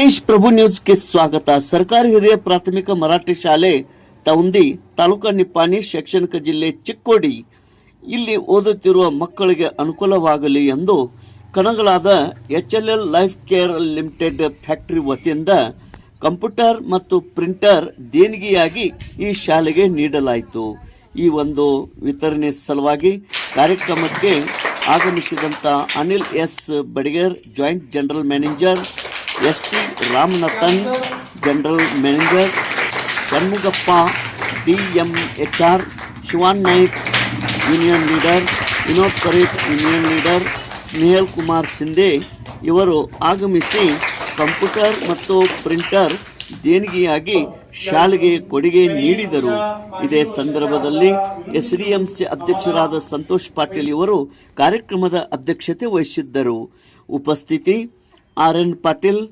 तेज प्रभु न्यूज़ಗೆ ಸ್ವಾಗತ. ಸರ್ಕಾರಿ ಹಿರಿಯ ಪ್ರಾಥಮಿಕ ಮರಾಠಿ ಶಾಲೆ ತೌಂದಿ ತಾಲೂಕಾ ನಿಪ್ಪಾಣಿ ಶೈಕ್ಷಣಿಕ ಜಿಲ್ಲೆ ಚಿಕ್ಕೋಡಿ ಇಲ್ಲಿ ಓದುತ್ತಿರುವ ಮಕ್ಕಳಿಗೆ ಅನುಕೂಲವಾಗಲಿ ಎಂದು ಕಣಗಳಾದ HLL life care limited factory ವತಿಯಿಂದ ಕಂಪ್ಯೂಟರ್ ಮತ್ತು ಪ್ರಿಂಟರ್ ದೇಣಿಗೆಯಾಗಿ ಈ ಶಾಲೆಗೆ ನೀಡಲಾಯಿತು. ಈ ಒಂದು ವಿತರಣೆ ಸಲುವಾಗಿ ಕಾರ್ಯಕ್ರಮಕ್ಕೆ ಆಗಮಿಸಿದಂತ Anil S Badiger, joint general manager, ST Ramanathan, general manager, Shanmugappa DMHR, Shivan Naik union leader, Vinod Paret union leader, Snehal Kumar Shinde ಇವರು ಆಗಮಿಸಿ ಕಂಪ್ಯೂಟರ್ ಮತ್ತು ಪ್ರಿಂಟರ್ ದೇಣಿಗೆಯಾಗಿ ಶಾಲೆಗೆ ಕೊಡುಗೆ ನೀಡಿದರು. ಇದೇ ಸಂದರ್ಭದಲ್ಲಿ SDMC ಅಧ್ಯಕ್ಷರಾದ ಸಂತೋಷ್ ಪಾಟೀಲ್ ಇವರು ಕಾರ್ಯಕ್ರಮದ ಅಧ್ಯಕ್ಷತೆ ವಹಿಸಿದ್ದರು. ಉಪಸ್ಥಿತಿ RN ಪಾಟೀಲ್,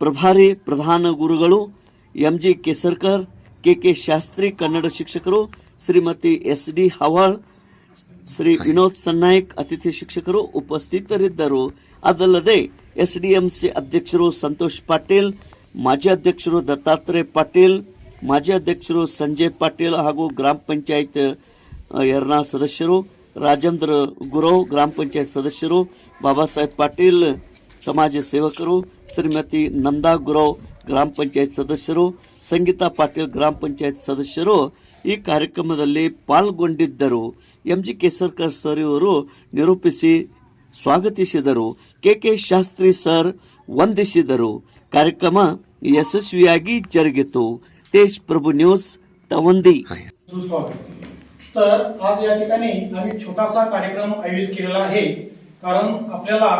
ಪ್ರಭಾರಿ ಪ್ರಧಾನ ಗುರುಗಳು MG ಕೇಸರ್ಕರ್, KK ಶಾಸ್ತ್ರಿ ಕನ್ನಡ ಶಿಕ್ಷಕರು, ಶ್ರೀಮತಿ SD ಹವಾಳ್, ಶ್ರೀ ವಿನೋದ್ ಸನ್ನಾಯ್ಕ್ ಅತಿಥಿ ಶಿಕ್ಷಕರು ಉಪಸ್ಥಿತರಿದ್ದರು. ಅದಲ್ಲದೆ SDMC ಅಧ್ಯಕ್ಷರು ಸಂತೋಷ್ ಪಾಟೀಲ್, ಮಾಜಿ ಅಧ್ಯಕ್ಷರು ದತ್ತಾತ್ರೇಯ ಪಾಟೀಲ್, ಮಾಜಿ ಅಧ್ಯಕ್ಷರು ಸಂಜಯ್ ಪಾಟೀಲ್ ಹಾಗೂ ಗ್ರಾಮ ಪಂಚಾಯತ್ ಯರ್ನಾಳ್ ಸದಸ್ಯರು, ರಾಜೇಂದ್ರ ಗುರವ್ ಗ್ರಾಮ ಪಂಚಾಯತ್ ಸದಸ್ಯರು, ಬಾಬಾ ಸಾಹೇಬ್ ಪಾಟೀಲ್ ಸಮಾಜ ಸೇವಕರು, ಶ್ರೀಮತಿ ನಂದಾ ಗುರವ್ ಗ್ರಾಮ ಪಂಚಾಯತ್ ಸದಸ್ಯರು, ಸಂಗೀತಾ ಪಾಟೀಲ್ ಗ್ರಾಮ ಪಂಚಾಯತ್ ಸದಸ್ಯರು ಈ ಕಾರ್ಯಕ್ರಮದಲ್ಲಿ ಪಾಲ್ಗೊಂಡಿದ್ದರು. MG ಕೇಸರ್ಕರ್ ಸರ್ ಇವರು ನಿರೂಪಿಸಿ ಸ್ವಾಗತಿಸಿದರು. KK ಶಾಸ್ತ್ರಿ ಸರ್ ವಂದಿಸಿದರು. ಕಾರ್ಯಕ್ರಮ यशस्वीयागी जरुगितो. तेज प्रभू न्यूज तवंदी. तर आज या ठिकाणी आम्ही छोटासा कार्यक्रम आयोजित केलेला आहे, कारण आपल्याला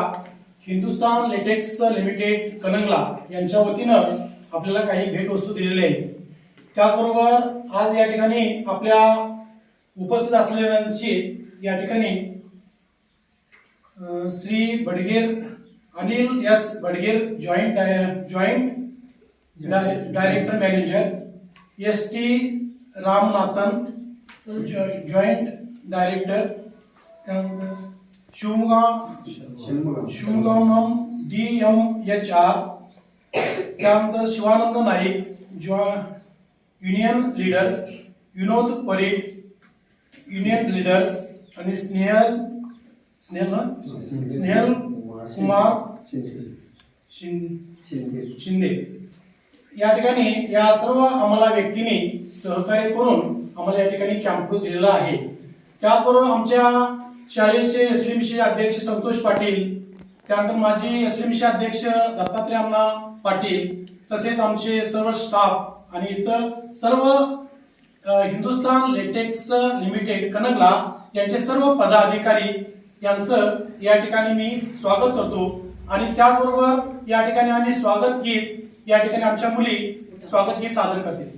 हिंदुस्तान लेटेक्स लिमिटेड कनंगला यांच्या वतीनं आपल्याला काही भेटवस्तू दिलेल्या आहेत. त्याचबरोबर आज या ठिकाणी आपल्या उपस्थित असलेल्यांची या ठिकाणी Shri Badiger Anil S Badiger joint director manager, ST Ramanathan joint director, Shivgam DMHR, त्यानंतर Shivanand Naik union leaders, Vinod Paret union leaders आणि स्नेहल कुमार शिंदे या ठिकाणी या सर्व आम्हाला व्यक्तींनी सहकार्य करून आम्हाला या ठिकाणी कॅम्प्यूटर दिलेला आहे. त्याचबरोबर आमच्या शाळेचे SDMC अध्यक्ष संतोष पाटील, त्यानंतर माजी SDMC अध्यक्ष दत्तात्रेय अण्णा पाटील, तसेच आमचे सर्व स्टाफ आणि इतर सर्व हिंदुस्तान लेटेक्स लिमिटेड कनंगला यांचे सर्व पदाधिकारी यांचं या ठिकाणी मी स्वागत करतो. आणि त्याचबरोबर या ठिकाणी आम्ही स्वागत गीत या ठिकाणी आमच्या मुली स्वागत गीत सादर करतील.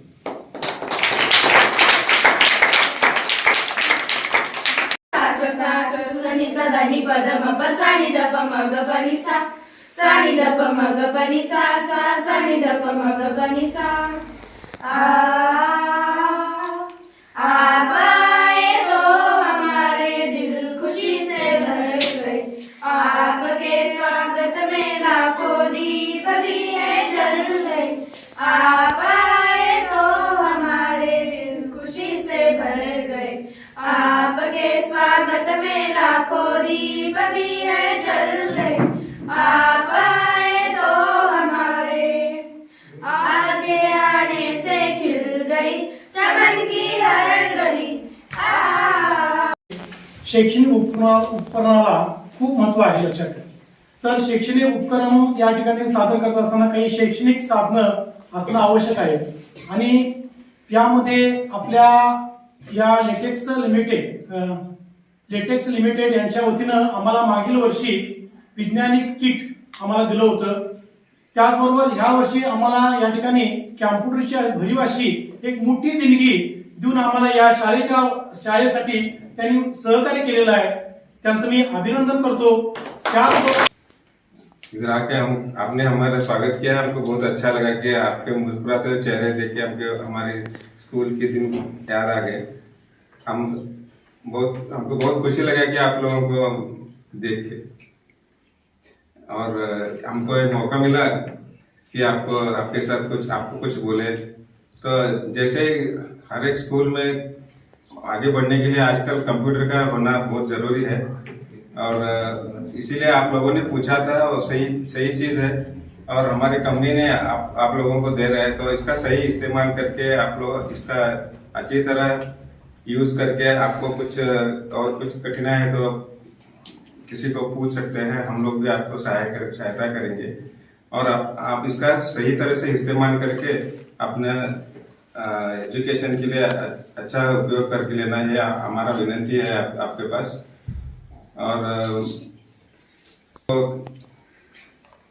सनी पदम पसानी दप मग पनी सा सानी दप मग पनी सा सा सानी दप मग पनी सा आप आए तो हमारे दिल खुशी से भर गए, आपके स्वागत में लाखों दीप भी है जल गए, आप आए तो हमारे दिल खुशी से भर गए, आपके स्वागत में लाखों दीप भी है जल गए, आप आए तो हमारे आगे आने से खिल गई चमन की हर गली. शैक्षणिक उपकरणाला खूप महत्व आहे लक्षात ठेवा. तर शैक्षणिक उपकरण या ठिकाणी सादर करत असताना काही शैक्षणिक साधनं असणं आवश्यक आहे. आणि यामध्ये आपल्या या लेटेक्स लिमिटेड यांच्या वतीनं आम्हाला मागील वर्षी वैज्ञानिक किट आम्हाला दिलं होतं. त्याचबरोबर ह्या वर्षी आम्हाला या ठिकाणी कॅम्प्युटरची भरीव अशी एक मोठी देणगी देऊन आम्हाला या शाळेसाठी त्यांनी सहकार्य केलेलं आहे. त्यांचं मी अभिनंदन करतो. इधर आके आपने हमारा स्वागत किया, हमको बहुत अच्छा लगा कि आपके मुस्कुराते चेहरे देख के हमारे स्कूल के दिन याद आ गए. हमको बहुत खुशी लगा कि आप लोगों को देखे और हमको एक मौका मिला कि आपको आपके साथ आपको कुछ बोले। तो जैसे हर एक स्कूल में आगे बढ़ने के लिए आजकल कंप्यूटर का होना बहुत जरूरी है, और इसीलिए आप लोगों ने पूछा था, और सही चीज है, और हमारी कंपनी ने आप लोगों को दे रहे हैं, तो इसका सही इस्तेमाल करके आप लोग इसका अच्छी तरह यूज करके आपको कुछ कठिनाई है तो किसी को पूछ सकते हैं, हम लोग भी आपको सहायता करेंगे। और आप इसका सही तरह से इस्तेमाल करके अपने एजुकेशन के लिए अच्छा उपयोग करके लेना, ये हमारा विनती है आपके पास। और तो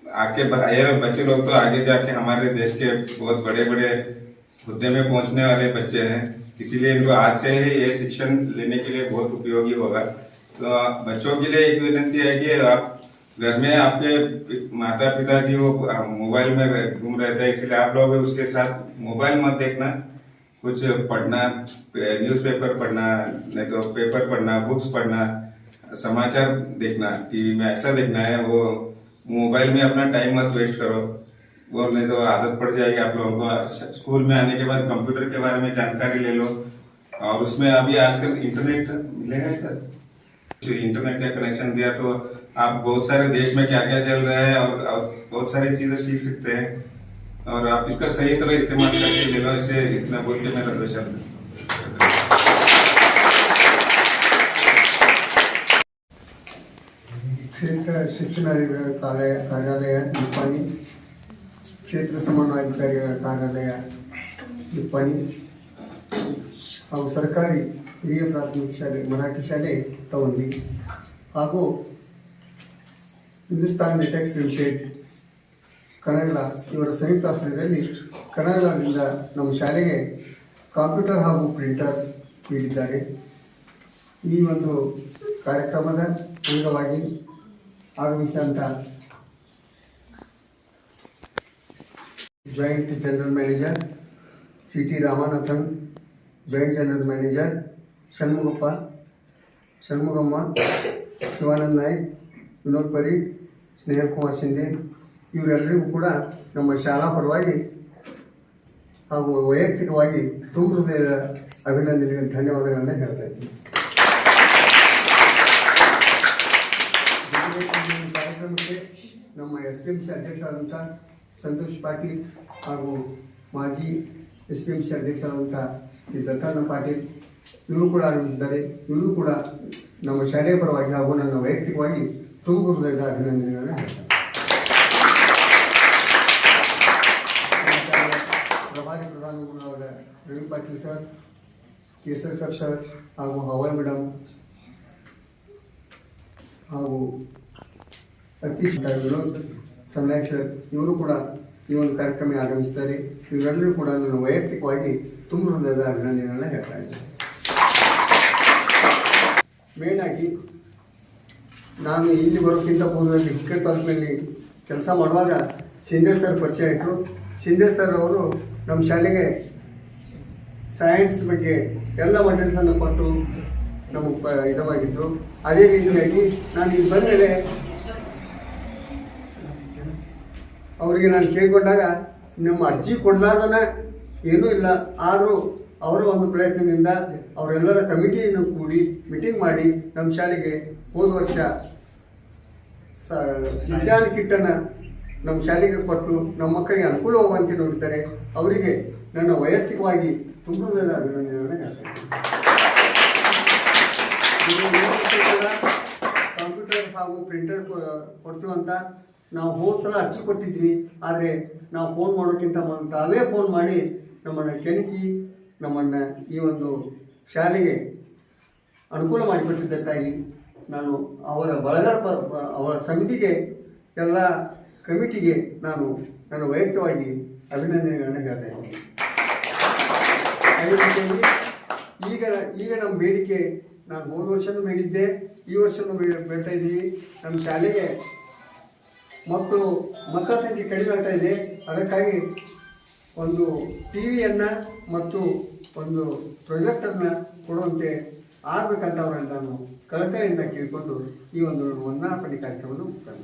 बच्चे लोग तो आगे जाके हमारे देश के बहुत बड़े बड़े हुद्दे में पहुंचने वाले बच्चे हैं, इसीलिए इनको आज से ही ये शिक्षण लेने के लिए बहुत उपयोगी होगा। तो बच्चों के लिए एक विनती है कि आप घर में आपके माता पिताजी वो मोबाइल में घूम रहे थे, इसलिए आप लोग उसके साथ मोबाइल मत देखना, कुछ पढ़ना, न्यूज़पेपर पढ़ना, नहीं तो पेपर पढ़ना, बुक्स पढ़ना, समाचार देखना, टीवी में ऐसा देखना है। वो मोबाइल में अपना टाइम मत वेस्ट करो, वो नहीं तो आदत पड़ जाएगी आप लोगों को। स्कूल में आने के बाद कंप्यूटर के बारे में जानकारी ले लो, और उसमें अभी आजकल इंटरनेट मिलेगा इधर, इंटरनेट का कनेक्शन दिया तो आप बहुत सारे देश में क्या क्या चल रहा है और बहुत सारी चीजें सीख सकते हैं, और आप इसका सही तरह इस्तेमाल करके ले लो। इसे इतना बोल के मेरा दर्शन। क्षेत्र शिक्षणाधिकारी कार्यालय निप्पाणी, क्षेत्र ಸಮನ್ವಯಾಧಿಕಾರಿಗಳ ಕಾರ್ಯಾಲಯ ನಿಪ್ಪಾಣಿ ಹಾಗೂ ಸರ್ಕಾರಿ ಹಿರಿಯ ಪ್ರಾಥಮಿಕ ಶಾಲೆ ಮರಾಠಿ ಶಾಲೆ ತವಂದಿ ಹಾಗೂ ಹಿಂದೂಸ್ತಾನ್ ಲಿಟೆಕ್ಸ್ ಲಿಮಿಟೆಡ್ ಕಣಗಳ ಇವರ ಸಂಯುಕ್ತ ಆಶ್ರಯದಲ್ಲಿ ಕಣಗಳದಿಂದ ನಮ್ಮ ಶಾಲೆಗೆ ಕಂಪ್ಯೂಟರ್ ಹಾಗೂ ಪ್ರಿಂಟರ್ ನೀಡಿದ್ದಾರೆ. ಈ ಒಂದು ಕಾರ್ಯಕ್ರಮದ ಅಂಗವಾಗಿ ಆಗಮಿಸಿದಂಥ joint general manager C T. Ramanathan, joint general manager Shanmugamma, Shivanand Naik, Vinod Pareed, Snehal Kumar Shinde ಇವರೆಲ್ಲರಿಗೂ ಕೂಡ ನಮ್ಮ ಶಾಲಾ ಪರವಾಗಿ ಹಾಗೂ ವೈಯಕ್ತಿಕವಾಗಿ ತುಂಬ ಹೃದಯದ ಅಭಿನಂದನೆಗಳು, ಧನ್ಯವಾದಗಳನ್ನ ಹೇಳ್ತಾ ಇದ್ದೀನಿ. ಕಾರ್ಯಕ್ರಮಕ್ಕೆ ನಮ್ಮ SPMC ಅಧ್ಯಕ್ಷರಾದಂಥ ಸಂತೋಷ್ ಪಾಟೀಲ್ ಹಾಗೂ ಮಾಜಿ SPMC ಅಧ್ಯಕ್ಷರಾದಂಥ ಶ್ರೀ ದತ್ತಾನ ಪಾಟೀಲ್ ಇವರು ಕೂಡ ಆಗಮಿಸಿದ್ದಾರೆ. ಇವರು ಕೂಡ ನಮ್ಮ ಶಾಲೆಯ ಪರವಾಗಿ ಹಾಗೂ ನನ್ನ ವೈಯಕ್ತಿಕವಾಗಿ ತುಂಬ ಹೃದಯದ ಅಭಿನಂದನೆಗಳನ್ನು ಹೇಳ್ತಾರೆ. ಪ್ರಭಾರಿ ಪ್ರಧಾನಮಂತ್ರಿಗಳಾದ ರವಿ ಪಾಟೀಲ್ ಸರ್, ಕೇಸರ್ಕರ್ ಸರ್ ಹಾಗೂ ಹವಾಯ್ ಮೇಡಮ್ ಹಾಗೂ ವಿನೋದ್ ಸನ್ನಾಯಕ್ ಸರ್ ಇವರು ಕೂಡ ಈ ಒಂದು ಕಾರ್ಯಕ್ರಮಕ್ಕೆ ಆಗಮಿಸಿದ್ದಾರೆ. ಇವರೆಲ್ಲರೂ ಕೂಡ ನನ್ನ ವೈಯಕ್ತಿಕವಾಗಿ ತುಂಬ ಹೃದಯದ ಅಭಿನಂದನೆಗಳನ್ನ ಹೇಳ್ತಾ ಇದ್ದಾರೆ. ಮೇನ್ ಆಗಿ ನಾನು ಇಲ್ಲಿ ಬರೋಕ್ಕಿಂತ ಪೂರ್ವದಲ್ಲಿ ಹಿಕ್ಕೇರಿ ತಾಲೂಕಿನಲ್ಲಿ ಕೆಲಸ ಮಾಡುವಾಗ ಶಿಂದೆ ಸರ್ ಪರಿಚಯ ಆಯಿತು. ಶಿಂದೆ ಸರ್ ಅವರು ನಮ್ಮ ಶಾಲೆಗೆ ಸೈನ್ಸ್ ಬಗ್ಗೆ ಎಲ್ಲ ಮಟೀರಿಯಲ್ಸನ್ನು ಕೊಟ್ಟು ನಮಗೆ ಇದವಾಗಿದ್ದರು. ಅದೇ ರೀತಿಯಾಗಿ ನಾನು ಇಲ್ಲಿ ಬಂದಮೇಲೆ ಅವರಿಗೆ ನಾನು ಕೇಳಿಕೊಂಡಾಗ ನಮ್ಮ ಅರ್ಜಿ ಕೊಡಲಾರ್ದನ ಏನೂ ಇಲ್ಲ, ಆದರೂ ಅವರ ಒಂದು ಪ್ರಯತ್ನದಿಂದ ಅವರೆಲ್ಲರ ಕಮಿಟಿಯನ್ನು ಕೂಡಿ ಮೀಟಿಂಗ್ ಮಾಡಿ ನಮ್ಮ ಶಾಲೆಗೆ ಹೋದ ವರ್ಷ ವಿಜ್ಞಾನ ಕಿಟ್ಟನ್ನು ನಮ್ಮ ಶಾಲೆಗೆ ಕೊಟ್ಟು ನಮ್ಮ ಮಕ್ಕಳಿಗೆ ಅನುಕೂಲವಾಗುವಂತೆ ನೋಡಿದ್ದಾರೆ. ಅವರಿಗೆ ನನ್ನ ವೈಯಕ್ತಿಕವಾಗಿ ತುಂಬ ಹೃದಯದ ಅಭಿನಂದನೆಗಳನ್ನು ಹೇಳ್ತೇನೆ. ಕಂಪ್ಯೂಟರ್ ಹಾಗೂ ಪ್ರಿಂಟರ್ ಕೊಡ್ತೀವಂತ ನಾವು ಹೋದ ಸಲ ಅರ್ಜಿ ಕೊಟ್ಟಿದ್ವಿ, ಆದರೆ ನಾವು ಫೋನ್ ಮಾಡೋಕ್ಕಿಂತ ಮೊದಲು ತಾವೇ ಫೋನ್ ಮಾಡಿ ನಮ್ಮನ್ನು ಕೆಣಕಿ ನಮ್ಮನ್ನು ಈ ಒಂದು ಶಾಲೆಗೆ ಅನುಕೂಲ ಮಾಡಿಕೊಟ್ಟಿದ್ದಕ್ಕಾಗಿ ನಾನು ಅವರ ಅವರ ಸಮಿತಿಗೆ ಎಲ್ಲ ಕಮಿಟಿಗೆ ನಾನು ನನ್ನ ವೈಯಕ್ತಿಕವಾಗಿ ಅಭಿನಂದನೆಗಳನ್ನು ಹೇಳ್ತಾ ಇದ್ದೀನಿ. ಅದೇ ರೀತಿಯಾಗಿ ಈಗ ನಮ್ಮ ಬೇಡಿಕೆ ನಾನು ಹೋದ ವರ್ಷವೂ ಬೇಡಿದ್ದೆ, ಈ ವರ್ಷವೂ ಬೇಡ್ತಾ ಇದ್ದೀವಿ. ನಮ್ಮ ಶಾಲೆಗೆ ಮಕ್ಕಳ ಸಂಖ್ಯೆ ಕಡಿಮೆ ಆಗ್ತಾ ಇದೆ. ಅದಕ್ಕಾಗಿ ಒಂದು ಟಿವಿಯನ್ನು ಮತ್ತು ಒಂದು ಪ್ರೊಜೆಕ್ಟರ್ನ ಕೊಡುವಂತೆ ಆಗಬೇಕಂತ ಅವರಲ್ಲಿ ನಾನು ಕಳಕಳಿಯಿಂದ ಕೇಳಿಕೊಂಡು ಈ ಒಂದು ವಂದನಾರ್ಪಣೆ ಕಾರ್ಯಕ್ರಮವನ್ನು ಮುಕ್ತಾಯ